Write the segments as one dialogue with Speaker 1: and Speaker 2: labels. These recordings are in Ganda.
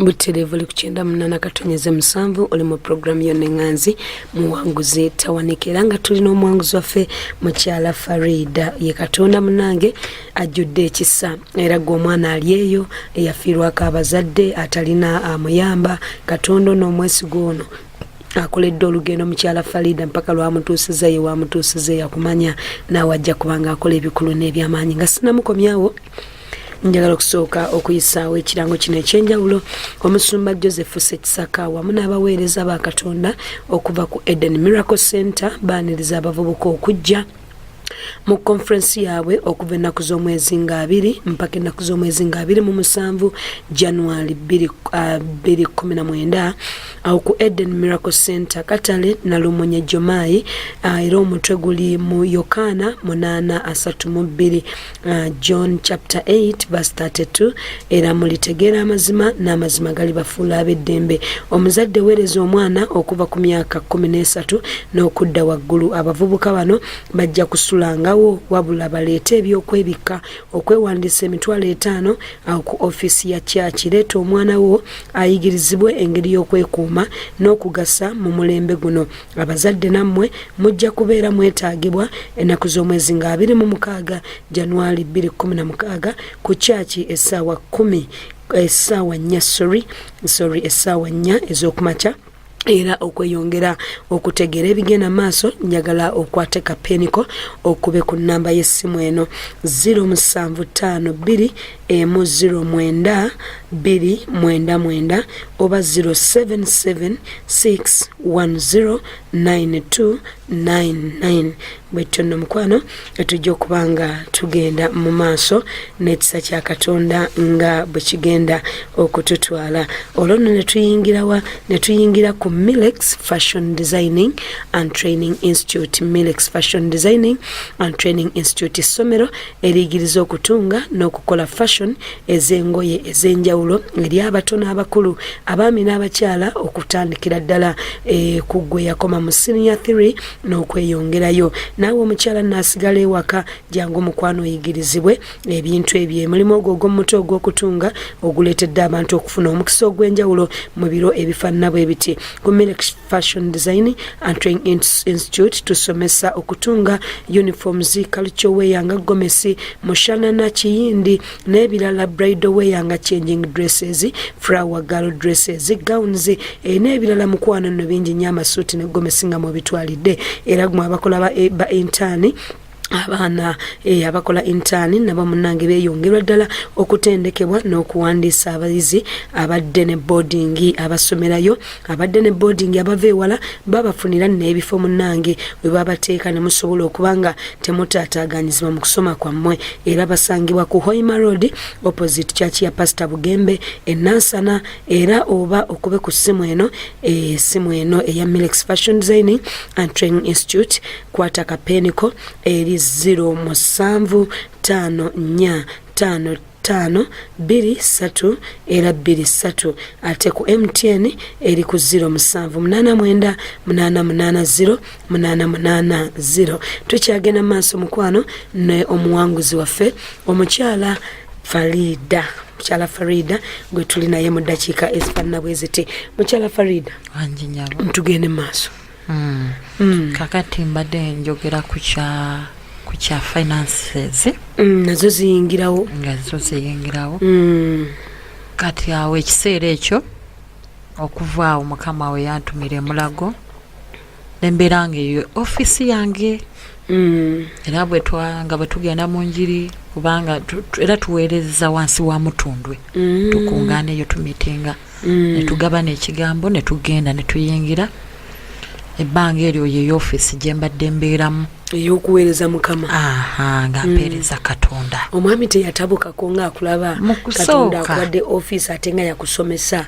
Speaker 1: Buterevu likuchenda mnana katonyeze musanvu oli mu program yonna enganzi muwanguzi tawanikira nga tulina omwanguzi waffe mukyala Faridah ye Katonda munange ajjudde ekisa era gw'Omwana ali eyo eyafiirwako abazadde atalina amuyamba Katonda n'omwesigo ono akoledde olugendo mukyala Faridah mpaka lwamutuusiza ye wamutuusiza yakumanya naawe ajja kubanga akola ebikulu n'ebyamaanyi nga sinamukomyawo. Njagala okusooka okuyisaawo ekirango kino ekyenjawulo omusumba Joseph Sekisaka wamu n'abaweereza ba Katonda okuva ku Eden Miracle Center baaniriza abavubuka okujja mu conference yaabwe okuva ennaku z'omwezi nga 2 mpaka ennaku z'omwezi nga 27 January 2019 awo ku Eden Miracle Center Katale Nalumonye Jomayi era omutwe guli mu Yokaana 8:32 John chapter 8 verse 32 era mulitegeera amazima n'amazima gali bafuula ab'eddembe omuzadde weereza omwana okuva ku myaka 13 n'okudda waggulu abavubuka bano bajja kusulangawo wabula baleete ebyokwebikka okwewandiisa $50 awo ku office ya church leeta omwana wo ayigirizibwe engeri y'okwekuuma n'okugasa mu mulembe guno abazadde nammwe mujja kubeera mwetaagibwa ennaku z'omwezi nga 26 January 2016 ku church essaawa 10 essaawa 4 ez'okumakya era okweyongera okutegeera ebigenda maaso njagala okwate kapeniko okube ku namba y'essimu eno 0772099299 oba 0776109299 bwetyo nno mukwano tujja okubanga tugenda mu maaso n'ekisa kya Katonda nga bwe kigenda okututwala olwo nno ne tuyingira ku Milex Fashion Designing and Training Institute. Milex Fashion Designing and Training Institute essomero eriyigiriza okutunga n'okukola fashion ez'engoye ez'enjawulo eri abato n'abakulu abaami n'abakyala okutandikira ddala ku gwe yakoma mu senior 3 n'okweyongerayo naawe omukyala n'asigala ewaka jangu omukwano oyigirizibwe ebintu ebyo mulimu ogwo ogw'omuto ogw'okutunga oguleetedde abantu okufuna omukisa ogw'enjawulo mu biro ebifaanana bwe biti ku Milex Fashion Design and Training Institute tusomesa okutunga uniforms culture wear nga gomesi mushanana kiyindi n'ebirala bridal wear nga changing dresses flower girl dresses gowns n'ebirala mukwano nno bingi nnyo amasuuti ne gomesi nga mu bitwalidde era gwe abakola ba intani abaana abakola intani nabo munange beeyongerwa ddala okutendekebwa n'okuwandiisa abayizi abadde ne boarding abasomerayo abadde ne boarding abava ewala babafunira n'ebifo munange we babateeka ne musobola okubanga temutaataaganyizibwa mu kusoma kwammwe era basangibwa ku Hoima Road opposite church ya Pastor Bugembe Nansana era oba okube ku simu eno eya Milex Fashion Designing and Training Institute kwata kapeniko eri 07545523 era 23 ate ku MTN eri ku 0789880880 tukyagenda maaso mukwano ne omuwanguzi waffe omukyala Faridah gwe tuli naye mu ddakiika ezifaanana bwe ziti mukyala Faridah
Speaker 2: anjinyabo
Speaker 1: tugende maaso
Speaker 2: kakati mbadde njogera ku kya finances
Speaker 1: nazo ziyingirawo
Speaker 2: kati awo ekiseera ekyo okuva awo mukama we yantumira emulago nembeera nga eyo ofisi yange era nga bwe tugenda mu njiri kubanga era tuweereza wansi wa mutundwe tukungaana eyo tumitinga ne tugabana ekigambo ne tugenda ne tuyingira ebbanga eryo yeyo ofisi gye mbadde mbeeramu
Speaker 1: ey'okuweereza mukama
Speaker 2: nga mpeereza Katonda
Speaker 1: omwami teyatabukako ng'akulaba Katonda akuwadde ofisi ate nga yakusomesa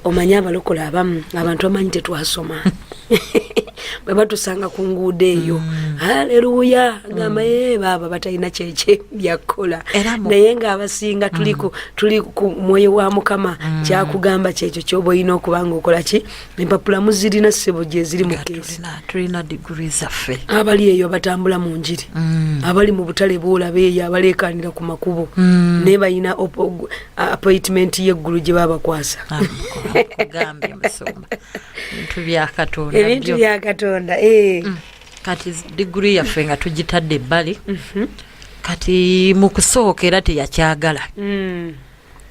Speaker 1: omanye abalokola abamu abantu amanyi tetwasoma bwe batusanga ku nguudo eyo haleluya ngamba baaba batalina kyekye byakukola naye ng'abasinga tuli ku mwoyo wa Mukama kyakugamba kyekyo ky'oba olina okuba ng'okola ki empapula muzirina ssebo gye ziri mu keesi
Speaker 2: tulina diguri zaffe
Speaker 1: abali eyo batambula mu njiri abali mu butale boolaba eyo abaleekaanira ku makubo naye balina appointment y'eggulu gye babakwasa
Speaker 2: kugambye musumba
Speaker 1: ebintu bya Katonda
Speaker 2: kati diguri yaffe nga tugitadde ebbali kati mu kusooka era teyakyagala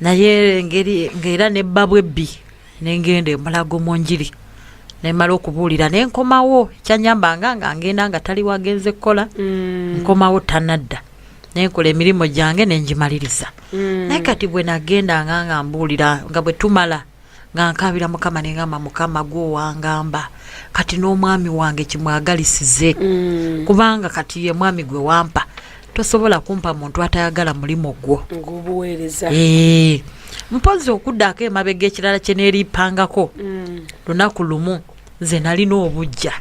Speaker 2: naye ng'era ne bwabwe ebbi nengenda emulago mu njiri nemala okubuulira nenkomawo kyanyambanga nga ngenda nga tali wagenze kukola nkomawo tanadda nenkola emirimu gyange nengimaliriza naye kati bwe nagendanga nga mbuulira nga bwe tumala nga nkabira Mukama nengamba Mukama gwo wangamba kati n'omwami wange kimwagalisize kubanga kati ye mwami gwe wampa tosobola kumpa muntu atayagala mulimo gwo
Speaker 1: ng'obuweereza
Speaker 2: mpozi okuddako emabega ekirala kye neeripangako lunaku lumu nze nalina obujja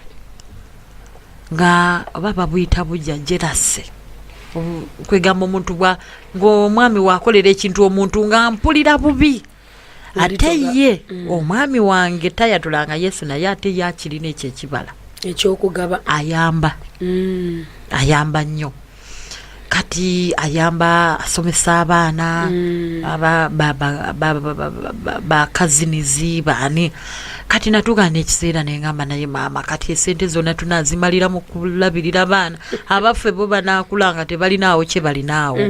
Speaker 2: nga oba babuyita bujja jerase kwegamba omuntu ng'omwami wakolera ekintu omuntu nga mpulira bubi ate ye omwami wange tayatulanga Yesu naye ate yakirina ekyo ekibala
Speaker 1: ekyokugaba
Speaker 2: ayamba nnyo kati ayamba asomesa abaana bakazinizi baani kati natugana ekiseera nengamba naye maama kati esente zonna tunazimalira mu kulabirira baana abaffe bo banaakulanga tebalinaawo kye balinaawo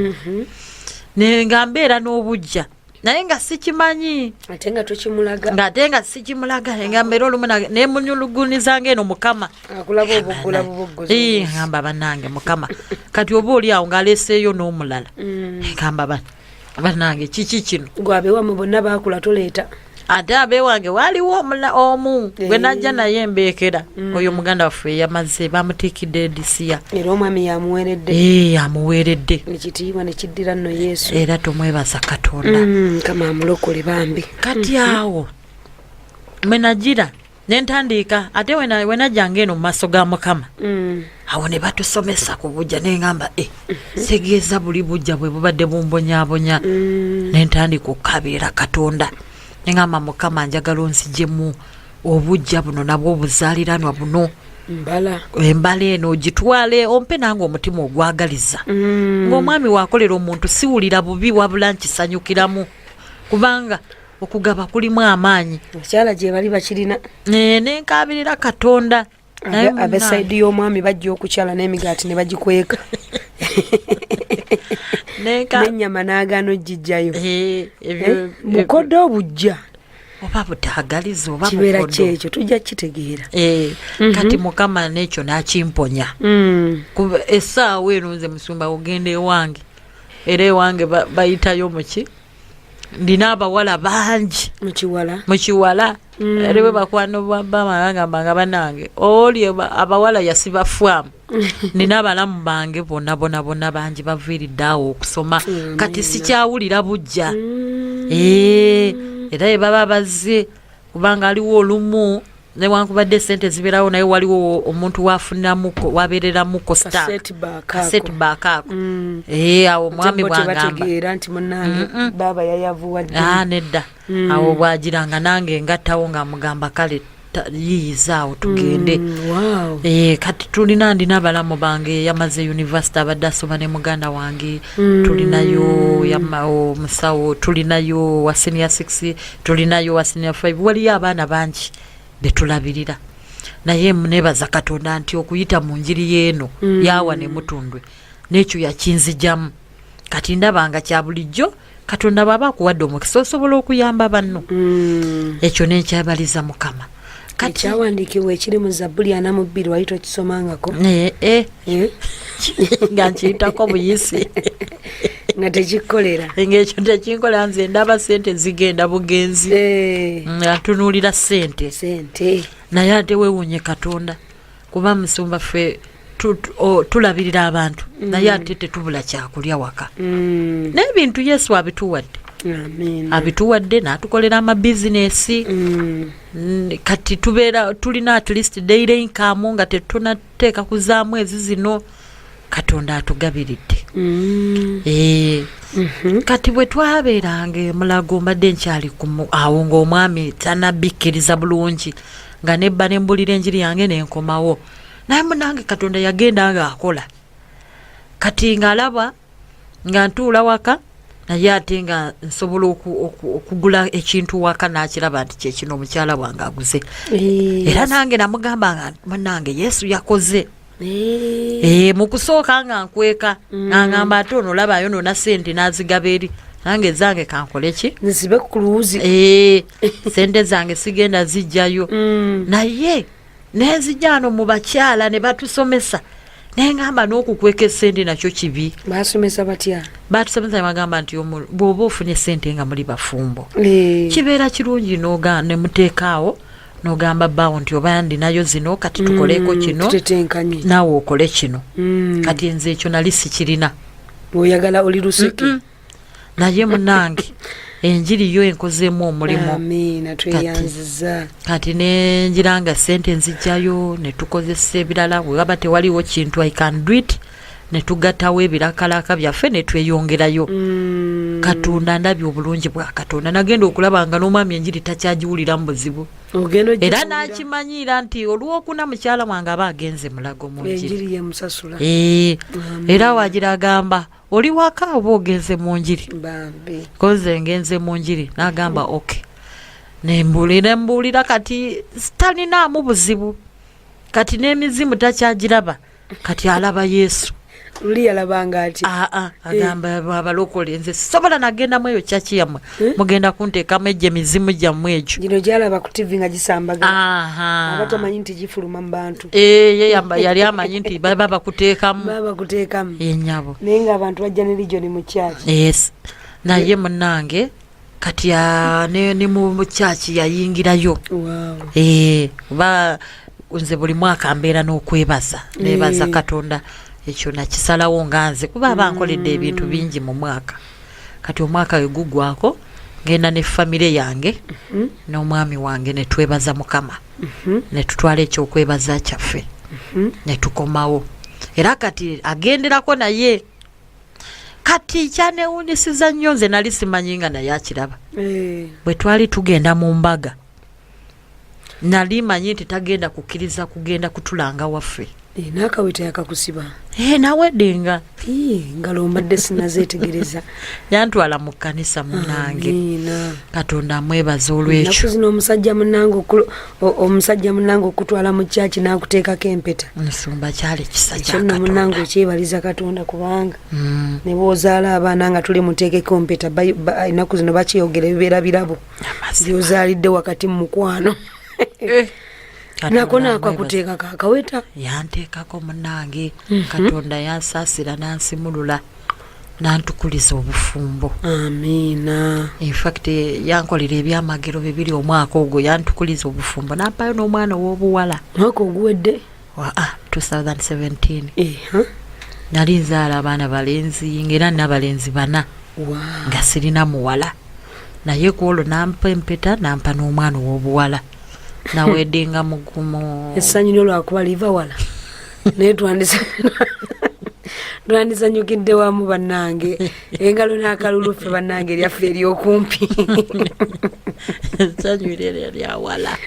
Speaker 2: nengamba era n'obujja naye nga sikimanyi
Speaker 1: ate nga tukimulaga
Speaker 2: ng'ate nga sikimulaga engamba era olumu nemunyulugunizanga eno Mukama
Speaker 1: akulaba obuggula bubugguzi
Speaker 2: ngamba bannange Mukama kati oba oli awo ng'aleeseeyo n'omulala engamba bannange kiki kino
Speaker 1: gwabewamu bonna baakula toleeta
Speaker 2: ate abeewange waaliwo omu bwe najja naye embeekera oyo muganda waffe yamaze bamutiikidde edisiya
Speaker 1: era omwami yamuweeredde
Speaker 2: amuweeredde
Speaker 1: ekitiibwa ne kiddira nno Yesu
Speaker 2: era tomwebaza Katonda
Speaker 1: Mukama amulokole bambi
Speaker 2: kati awo mwe nagira nentandika ate we najjanga eno mu maaso ga Mukama awo ne batusomesa ku bujja nengamba segeeza buli bujja bwe bubadde bumbonyaabonya nentandika okukabirira Katonda nengamba Mukama njagala onzijemu obujja buno nabwo obuzaaliranwa buno embala eno gitwale ompe nange omutima ogwagaliza ng'omwami wakolera omuntu siwulira bubi wabula nkisanyukiramu kubanga okugaba kulimu amaanyi
Speaker 1: okyala gye bali bakirina
Speaker 2: nenkabirira Katonda
Speaker 1: abesaidi y'omwami bajja okukyala n'emigaati ne bagikweka n'ennyama n'agaano gijjayo bukodde obujja
Speaker 2: oba butagaliza oba
Speaker 1: kibeera kyekyo tujja kitegeera
Speaker 2: kati Mukama n'ekyo n'akimponya essaawa eno nze musumba ogenda ewange era ewange bayitayo muki ndina abawala bangi mukiwala era bwe bakwano bamagamba banange oli abawala yasibafwamu nina abalamu bange bonna bangi baviiridde awo okusoma kati sikyawulira bujja era baba bazze kubanga aliwo olumu newankubadde sente zibeerawo naye waliwo omuntu wafuniramuko wabeereramuko kasetback ako awo omwami
Speaker 1: bwategeera nti munange baba yayavuwadde
Speaker 2: nedda awo bwagiranga nange ngattawo nga mugamba kale yiyizaawo tugende kati ndina abalamu bange yamaze university abadde asoma ne muganda wange tulinayo omusawo tulinayo wa senior 6 tulinayo wa senior 5 waliyo abaana bangi betulabirira naye nebaza Katonda nti okuyita mu njiri yeeno yawa ne mutundwe n'ekyo yakinzijamu kati ndabanga kya bulijjo Katonda baba akuwadde omukisa osobola okuyamba banno ekyo nenkyabaliza Mukama
Speaker 1: ekyawandiikibwa ekiri mu Zabbuli 42 wali tokisomangako
Speaker 2: nga nkiyitako buyisi
Speaker 1: nga tekikolera
Speaker 2: ng'ekyo tekinkolera nze ndaba sente zigenda bugenzi atunuulira sente naye ate weewuunye Katonda kuba musumba ffe tulabirira abantu naye ate tetubula kyakulya waka n'ebintu Yesu abituwadde abituwadde n'atukolera amabizinesi kati tubeera tulina at least daily income nga tetunateeka kuzaamu ezi zino Katonda atugabiridde kati bwe twabeeranga Mulago mbadde nkyali awo ng'omwami tanabikkiriza bulungi nga nebba ne mbulira enjiri yange n'enkomawo naye munange Katonda yagenda nga akola kati ng'alaba nga ntuula waka naye ate nga nsobola okugula ekintu waka n'akiraba nti kyekino omukyala wange aguze era nange namugamba nga munange Yesu yakoze mu kusooka nga nkweka ngamba ate ono olabayo nona sente n'azigaba eri nange zange kankole ki
Speaker 1: nzibe ku luwuzi
Speaker 2: sente zange sigenda zijjayo naye nezijjano mu bakyala ne batusomesa nengamba n'okukweka esente nakyo kibi
Speaker 1: basomesa batya
Speaker 2: batusomesa bagamba nti bw'oba ofunye sente nga muli bafumbo kibeera kirungi ne muteekaawo n'ogamba bbaawo nti oba ndinayo zino kati tukoleko kino naawe okole kino kati nze ekyo nali sikirina
Speaker 1: oyagala oli lusiki
Speaker 2: naye munange enjiri yo enkozeemu omulimu kati nenjira nga sente nzijjayo ne tukozesa ebirala bwe waba tewaliwo kintu I can do it ne tugattawo ebirakalaka byaffe ne tweyongerayo Katonda ndabye obulungi bwa Katonda nagenda okulaba nga n'omwami enjiri takyagiwulira mu buzibu era n'akimanyira nti olwokuna mukyala wange aba agenze Mulago mu njiri era wagira agamba oli waka oba ogenze mu njiri koze ngenze mu njiri n'agamba okay nembuulira kati talinaamu buzibu kati n'emizimu takyagiraba kati alaba Yesu
Speaker 1: luli yalabanga ati
Speaker 2: agamba abalokole nze sobola nagendamu eyo kyaki yammwe mugenda kunteekamu egyo emizimu gyammwe egyo
Speaker 1: gino gyalaba ku TV nga gisambagana abatamanyi nti gifuluma mu bantu
Speaker 2: yali amanyi nti baba bakuteekamu enyabo
Speaker 1: naye nga abantu bajja ne region mu kyaki
Speaker 2: naye munnange kati ne mu kyaki yayingirayo oba nze buli mwaka mbeera n'okwebaza nebaza Katonda ekyo nakisalawo nga nze kuba bankoledde ebintu bingi mu mwaka kati omwaka we gugwako ngenda ne famire yange n'omwami wange ne twebaza Mukama ne tutwala ekyokwebaza kyaffe ne tukomawo era kati agenderako naye kati kyanewunyisiza nnyo nze nali simanyi nga naye akiraba bwe twali tugenda mu mbaga nali manyi nti tagenda kukkiriza kugenda kutulanga waffe
Speaker 1: n'akaweta yakakusiba
Speaker 2: naweddenga
Speaker 1: ngalo mbadde sinazeetegereza
Speaker 2: yantwala mu kkanisa munange Katonda amwebaza olwekyo
Speaker 1: naku zino omusajja munange okutwala mu kyaki n'akuteekako empeta
Speaker 2: nsumba kyali kisa
Speaker 1: kyonna munange ekyebaliza Katonda kubanga ne bw'ozaala abaana nga tuli muteekeko empeta ennaku zino bakyeyogera ebibeera birabo by'ozaalidde wakati mu mukwano nako nakakuteeka kakaweta
Speaker 2: yanteekako munange Katonda yansaasira nansimulula nantukuliza obufumbo
Speaker 1: amiina
Speaker 2: infact yankolera ebyamagero bibiri omwaka ogwo yantukuliza obufumbo nampayo n'omwana ow'obuwala
Speaker 1: mwaka oguwedde
Speaker 2: 2017 nali nzaala abaana balenzi ngera n'abalenzi 4 nga sirina muwala naye kwolwo nampa empeta nampa n'omwana ow'obuwala naweddenga mugumu
Speaker 1: essanyu lyo lwakuba liva wala naye twandisanyukidde wamu bannange engalo n'akalulufe bannange lyaffe eryokumpi
Speaker 2: essanyu lyerya lyawala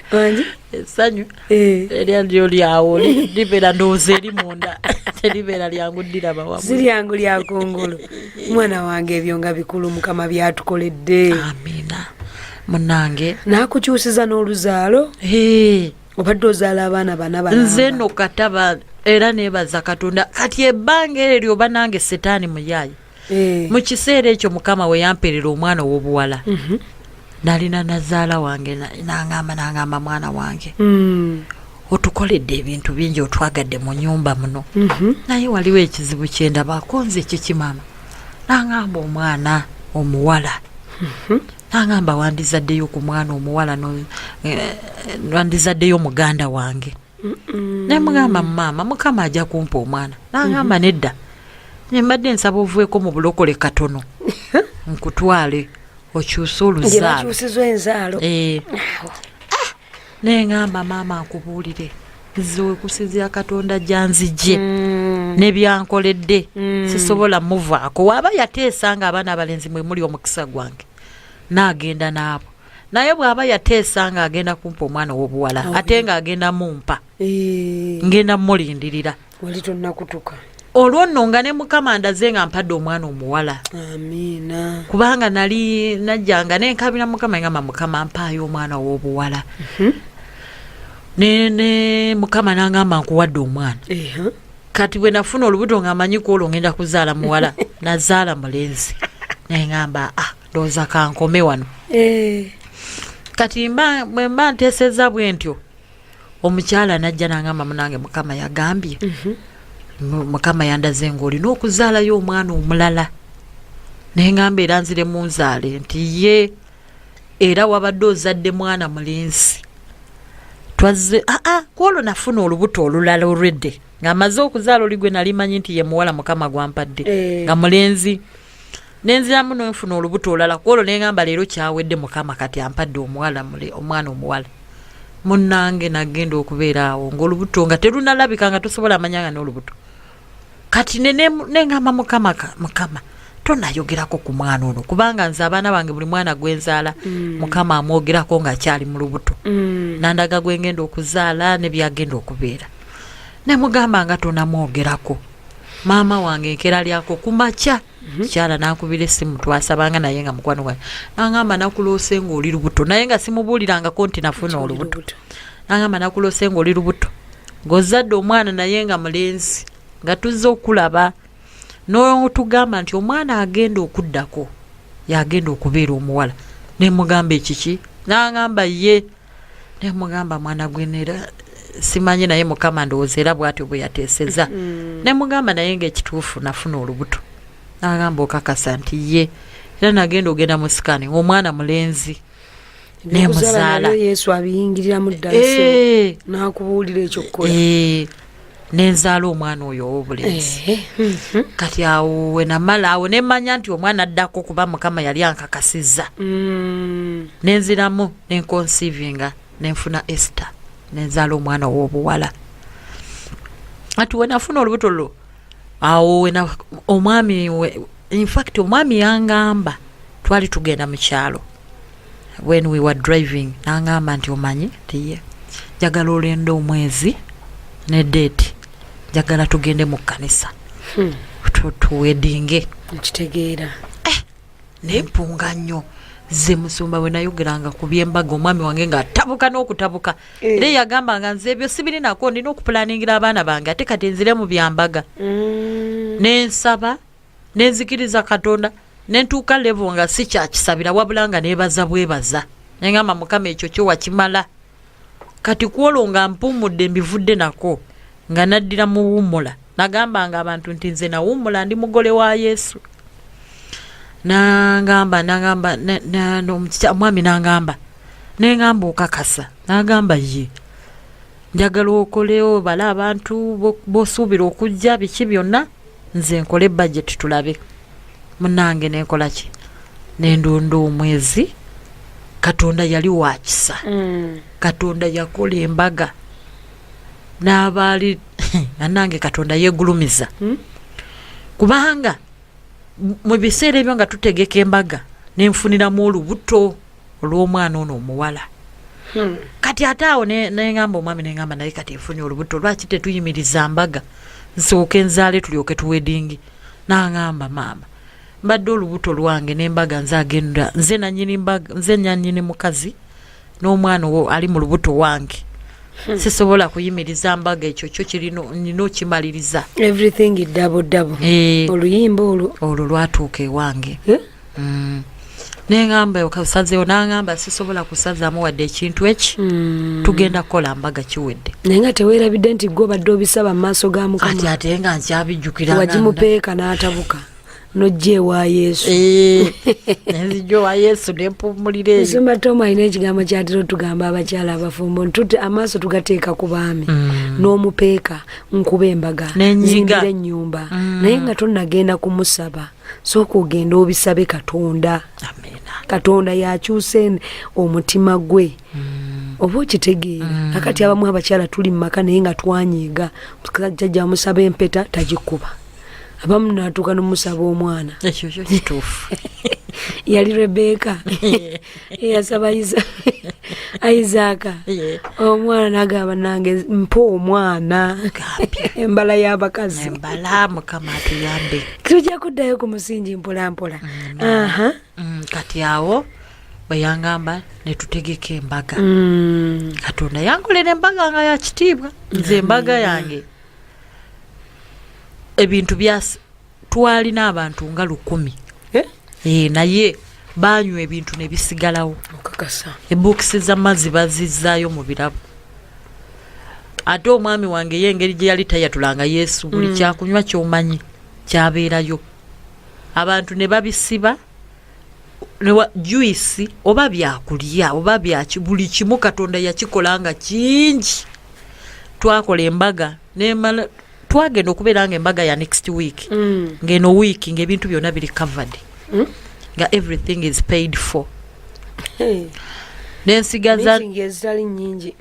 Speaker 2: essanyu erya lyo lyawo libeera ndowooza eri munda teribeera lyangu ddiraba wamu
Speaker 1: si lyangu lyakungulu mwana wange ebyo nga bikulu Mukama byatukoledde
Speaker 2: amiina munange
Speaker 1: nakukyusiza n'oluzaalo obadde ozaala abaana bana
Speaker 2: nze no kataba era nebaza Katonda kati ebbanga eryo oba nange setaani muyaayi mu kiseera ekyo Mukama we yamperera omwana ow'obuwala nalina nazaala wange nangamba mwana wange otukoledde ebintu bingi otwagadde mu nyumba muno naye waliwo ekizibu kyendabako nze kikimama nangamba omwana omuwala nangamba wandizaddeyo ku mwana omuwala wandizaddeyo muganda wange nemugamba mama Mukama ajja kumpa omwana nangamba nedda nyembadde nsaba ovueko mu bulokole katono nkutwale okyusa oluzaalo
Speaker 1: bakyusizwa enzaalo
Speaker 2: neŋŋamba maama nkubuulire nze wekusizira katonda gyanzije nebyankoledde sisobola muvaako waaba yateesa nga abaana abalenzi mwe muli omukisa gwange naagenda naabo naye bw'aba yateesa nga agenda kumpa omwana ow'obuwala ate nga agenda mumpa ngenda mulindirira
Speaker 1: wali tonnakutuka
Speaker 2: olwo nno nga ne mukama ndaze nga mpadde omwana omuwala
Speaker 1: amiina
Speaker 2: kubanga nali najjanga nenkabira mukama ngamba mukama mpaayo omwana ow'obuwala ne mukama nangamba nkuwadde omwana kati bwe nafuna olubuto nga amanyi kwolwo ngenda kuzaala muwala nazaala mulenzi neŋŋamba ndowooza kankome wano kati bwe mba nteeseza bwe ntyo omukyala najja nangamba munange mukama yagambye mukama yandaze ng'olina okuzaalayo omwana omulala neŋŋamba era nzire munzaale nti ye era wabadde ozadde mwana mulenzi twazze kwolwo nafuna olubuto olulala olwedde ng'amaze okuzaala oli gwe nali manyi nti ye muwala mukama gwampadde nga mulenzi nenziramu nenfuna olubuto olulala kwolwo neŋŋamba leero kyawedde mukama kati ampadde omwana omuwala munnange nagenda okubeera awo ng'olubuto nga terunalabika nga tosobola amanyanga n'olubuto kati neŋŋamba mukama tonayogerako ku mwana ono kubanga nze abaana bange buli mwana gwenzaala mukama amwogerako ng'akyali mu lubuto nandaga gwengenda okuzaala ne byagenda okubeera nemugamba nga tonamwogerako maama wange enkera lyako kumakya kyala nankubira essimu twasabanga naye nga mukwano gwange nangamba nakuloose ng'oli lubuto naye nga simubuulirangako nti nafuna olubuto nangamba nakuloose ng'oli lubuto ng'ozadde omwana naye nga mulenzi nga tuzze okulaba n'otugamba nti omwana agenda okuddako yagenda okubeera omuwala nemugamba ekiki nangamba ye nemugamba mwana gwenera simanyi naye mukama ndowooza era bw'atyo bwe yateeseza nemugamba naye ng'ekituufu nafuna olubuto nagamba okakasa nti ye era nagenda ogenda mu sikaani omwana mulenzi nemuzaala
Speaker 1: yesu abiyingiriramu ddala nakubuulira ekyokukola
Speaker 2: nenzaala omwana oyo ow'obulenzi kati awo wenamala awo nemanya nti omwana addako kuba mukama yali ankakasizza nenziramu nenconsivinga nenfuna Esther nenzaala omwana ow'obuwala ati wenafuna olubuto lwo awo omwami infact omwami yangamba twali tugenda mu kyalo when we were driving nangamba nti omanyi tiye njagala olenda omwezi ne date njagala tugende mu kkanisa tuwedinge
Speaker 1: nkitegeera
Speaker 2: nempunga nnyo ze musumba bwe nayogeranga ku byembaga omwami wange ng'atabuka n'okutabuka era yagambanga nze ebyo sibirinako ndina okupulaningira abaana bange ate kati nzire mu byambaga nensaba nenzikiriza katonda nentuuka levo nga si kyakisabira wabula nga neebaza bwebaza nengamba mukama ekyo kyo wakimala kati kwolwo nga mpumudde mbivudde nako nga naddira mu wummula nagambanga abantu nti nze nawummula ndi mugole wa Yesu nangamba mwami nangamba nengamba okakasa nagamba ye njagala okolewo bala abantu bosuubira okujja biki byonna nze nkole budget tulabe munange nenkola ki nendonda omwezi katonda yali wakisa katonda yakola embaga n'abaali nange katonda yegulumiza kubanga mu biseera ebyo nga tutegeka embaga nenfuniramu olubuto olw'omwana ono omuwala kati ate awo nengamba omwami nengamba naye kati nfunye olubuto lwaki tetuyimiriza mbaga nsooke nzaale tulyoke tuwedingi nangamba maama mbadde olubuto lwange nembaga nzagenda nze nanyini mukazi n'omwana owo ali mu lubuto wange sisobola kuyimiriza mbaga ekyo kyo kirina okimaliriza
Speaker 1: everything double oluyimba olwo
Speaker 2: lwatuuka ewange nengamba okasazeewo nangamba sisobola kusazaamu wadde ekintu eki tugenda kukola mbaga kiwedde
Speaker 1: naye nga teweerabidde nti gwe obadde obisaba mu maaso ga mukama
Speaker 2: ati ate nga nkyabijjukira
Speaker 1: wagimupeeka n'atabuka nojje wa Yesu
Speaker 2: nzijjo wa Yesu nempumulira eyo
Speaker 1: nsoma Toma alina ekigambo kyatera tugamba abakyala abafumbo ntute amaaso tugateeka ku baami n'omupeeka nkuba embaga nzimbira ennyumba naye nga tonnagenda kumusaba sooka ogenda obisabe Katonda. Katonda yakyuse omutima gwe oba okitegeera. Akati abamu abakyala tuli mu maka naye nga twanyiiga jjajja musaba empeta tagikuba, abamu natuuka n'omusaba omwana.
Speaker 2: Ekyo kituufu.
Speaker 1: Yali Rebeka eyasaba Isaaka omwana n'agamba nange mpa omwana embala y'abakazi.
Speaker 2: Embala Mukama atuyambe.
Speaker 1: Tujja kuddayo ku musingi mpolampola.
Speaker 2: Kati awo bwe yangamba ne tutegeka embaga. Katonda yankolera embaga nga ya kitiibwa. Nze embaga yange ebintu twalina abantu nga 10. Naye banywa ebintu ne bisigalawo. Ebukisi z'amazzi bazizzaayo mu birabu. Ate omwami wange y'engeri gye yali tayatulanga Yesu buli kyakunywa ky'omanyi kyabeerayo. Abantu ne babisiba juice oba byakulya oba buli kimu Katonda yakikolanga kingi. Twakola embaga nemala twagenda okubeera nga embaga ya next week. Ngeno week ng'ebintu byonna biri covered. Nga everything is paid for. Nensigaza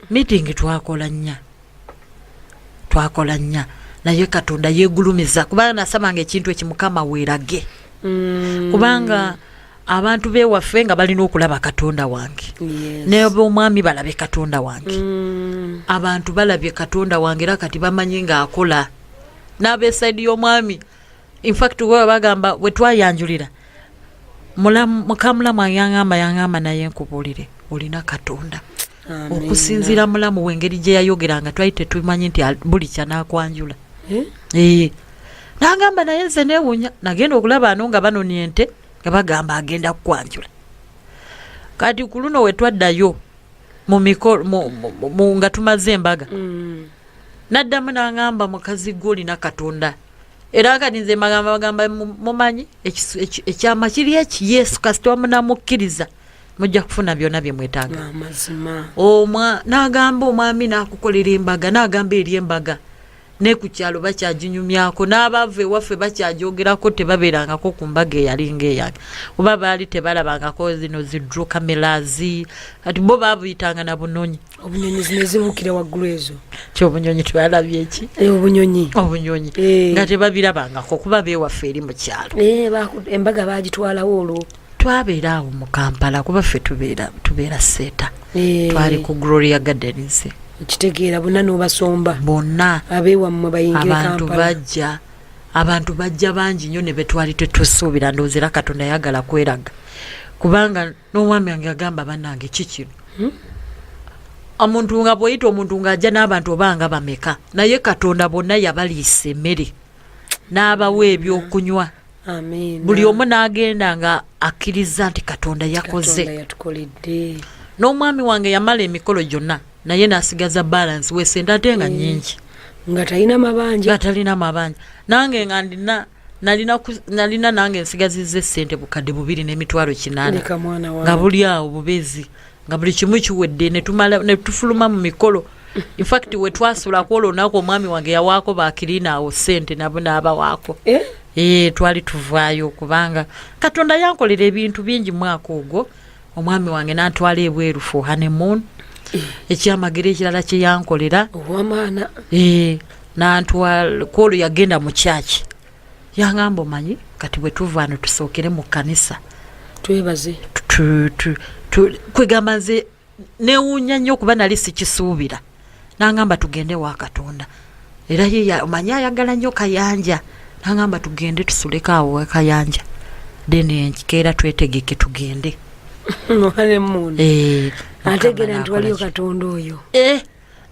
Speaker 2: meeting twakola nnya naye Katonda yeegulumiza kubanga nasabanga ekintu ekimukama weerage. Kubanga abantu bewaffe nga balina okulaba Katonda wange. Ne omwami balabe Katonda wange. Abantu balabye Katonda wange era kati bamanyi nga akola. N'abeesayidi y'omwami in fact we bagamba we twayanjulira mukamulamu yangamba naye nkubuulire olina Katonda. Okusinziira mulamu wengeri gye yayogeranga twali tetumanyi nti buli kyanakwanjula. N'agamba naye nze neewunya nagenda okulaba ano nga banonya ente nga bagamba agenda kukwanjula. Kati ku luno we twaddayo mu mikolo nga tumaze embaga n'addamu n'agamba mukazi gwe olina Katonda. Era kati nze bagamba mumanyi ekyama kiri eki Yesu kasita wamunamukkiriza mujja kufuna byonna bye mwetaaga. N'agamba omwami n'akukolera embaga n'agamba eri embaga ne ku kyalo bakyaginyumyako n'abava ewaffe bakyagyogerako tebabeerangako ku mbaga eyalinga eyange oba baali tebalabangako zino zidro kamerazi kati bo baabuyitanga na bunyonyi.
Speaker 1: Obunyonyi zino zibukira waggulu ezo
Speaker 2: kyobunyonyi twalabye eki obunyonyi nga tebabirabangako kuba beewaffe eri mu kyalo.
Speaker 1: Embaga baagitwalawo olwo
Speaker 2: twabeera awo mu Kampala kuba ffe tubeera Seeta. Twali ku Gloria Gardens.
Speaker 1: Kitegeera bonna n'obasomba
Speaker 2: bonna
Speaker 1: abeewammwe bayingire Kampala.
Speaker 2: Abantu bajja bangi nnyo ne betwali tetusuubira ndoozera Katonda yagala kweraga kubanga n'omwami wange agamba bannange kikino omuntu nga bw'oyita omuntu ng'ajja n'abantu obanga bameka naye Katonda bonna yabaliisa emmere n'abawa ebyokunywa. Buli omu n'agenda nga akkiriza nti Katonda yakoze. N'omwami wange yamala emikolo gyonna naye n'asigaza balance wesente ate nga nnyingi
Speaker 1: nga talina mabanja. Nange nga nalina nange nsigazizza essente bukadde 2,800 nga buli awo bubezi nga buli kimu kiwedde ne tufuluma mu mikolo. In fact we twasula kwolo nako omwami wange yawaako bakirina awo ssente nabo n'abawaako. Twali tuvaayo kubanga Katonda yankolera ebintu bingi mwaka ogwo. Omwami wange n'atwala ebweru for honeymoon. Ekyamagero ekirala kye yankolera ow'amaana.
Speaker 2: N'antwala kwolo yagenda mu kyaki yangamba omanyi kati bwe tuva wano tusookere mu kkanisa
Speaker 1: twebaze
Speaker 2: kwegamba nze neewuunya nnyo kuba nali sikisuubira. N'angamba tugende wa Katonda era ye omanyi ayagala nnyo kayanja. N'angamba tugende tusuleko awo wa kayanja then enkeera twetegeke tugende.
Speaker 1: Ategeera nti waliyo Katonda oyo.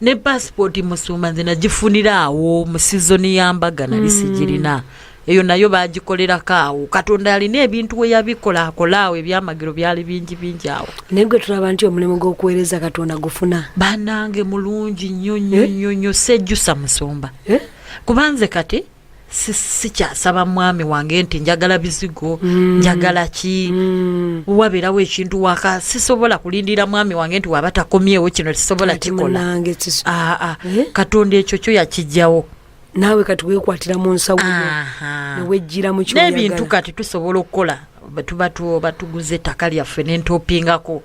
Speaker 2: Ne passport musuma nze nagifunira awo mu sizoni y'ambaga nali sigirina. Eyo nayo bagikolerako awo. Katonda alina ebintu we yabikola akola awo ebyamagero byali bingi awo.
Speaker 1: Naye gwe tulaba nti omulimu gw'okuweereza Katonda gufuna.
Speaker 2: Bannange mulungi nnyo sejjusa musumba. Kubanze kati sikyasaba mwami wange nti njagala bizigo njagala ki wabeerawo ekintu waka sisobola kulindira mwami wange nti waba takomyewo kino tisobola kikola Katonda ekyo kyo yakijjawo
Speaker 1: naawe kati weekwatira mu nsawo newejjira mu kyoyagala
Speaker 2: n'ebintu kati tusobola okukola batuguze ettaka lyaffe n'entopingako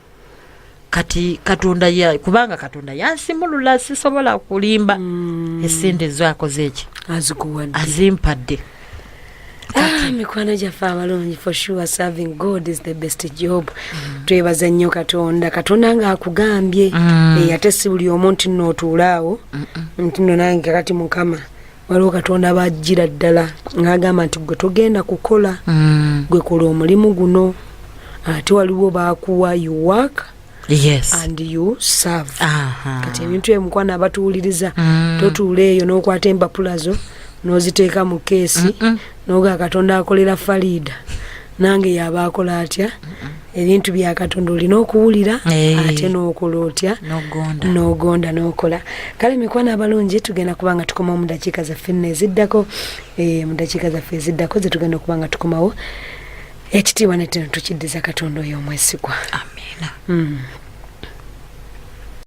Speaker 2: kati Katonda kubanga Katonda yansimulula sisobola kulimba esente zakoze eki azimpadde
Speaker 1: mikwano gyaffe abalungi for sure serving God is the best job twebaza nnyo Katonda ng'akugambye ate si buli omu nti nno otuulaawo nti nno nange kati Mukama waliwo Katonda bajjira ddala ng'agamba nti gwe togenda kukola gwe kola omulimu guno ate waliwo baakuwa you work and you serve kati ebintu emukwana abatuwuliriza totuula eyo n'okwata empapula zo n'oziteeka mu keesi n'oga Katonda akolera Faridah nange yaba akola atya ebintu bya Katonda olina okuwulira ate n'okola otya n'ogonda n'okola kale mikwana abalungi tugenda kubanga tukoma mu dakiika zaffe eziddako mu dakiika zaffe eziddako ze tugenda kubanga tukomawo ekitiibwa neteno tukiddiza Katonda oyo omwesigwa
Speaker 2: amina